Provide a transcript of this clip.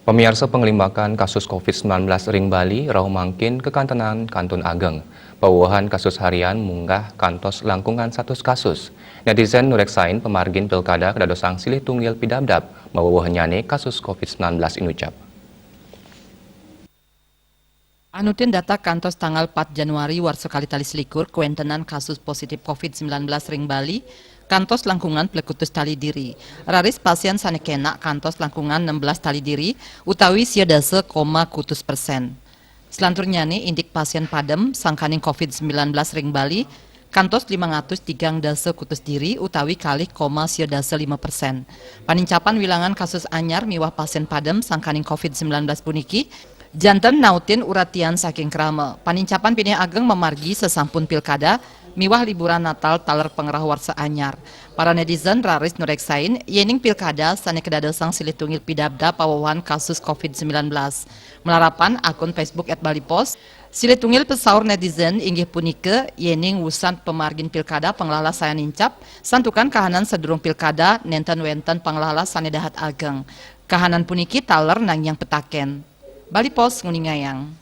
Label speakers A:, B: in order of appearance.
A: Pemirsa pengelimbakan kasus COVID-19 ring Bali, Rau Mangkin, Kekantenan, Kantun Ageng. Pauwahan kasus harian munggah kantos langkungan 100 kasus. Netizen nureksain pemargin pilkada kedadosang silih tunggil pidabdab, mawawahnyane kasus COVID-19 inucap.
B: Anutin data kantos tanggal 4 Januari war sekali tali selikur kuentenan kasus positif COVID-19 ring Bali, kantos langkungan plekutus tali diri. Raris pasien sanekena kantos langkungan 16 tali diri, utawi siodase koma kutus persen. Selanturnya nih indik pasien padem sangkaning COVID-19 ring Bali, kantos 503 dase kutus diri utawi kalih koma siodase 5%. Panincapan wilangan kasus anyar miwah pasien padem sangkaning COVID-19 puniki, janten nautin uratian saking krama. Panincapan Pinih Ageng memargi sesampun pilkada, miwah liburan Natal taler pengerah warsa anyar. Para netizen raris nureksain, yening pilkada sane kedadosang silih tunggil pidabda pawawan kasus COVID-19. Melarapan akun Facebook @balipos, silih tunggil pesaur netizen inggih punike yening wusan pemargin pilkada pengelola saya nincap, santukan kahanan sedurung pilkada nenten wenten pengelola sane dahat ageng. Kahanan puniki taler nang yang petaken. Balipos Nguningayang.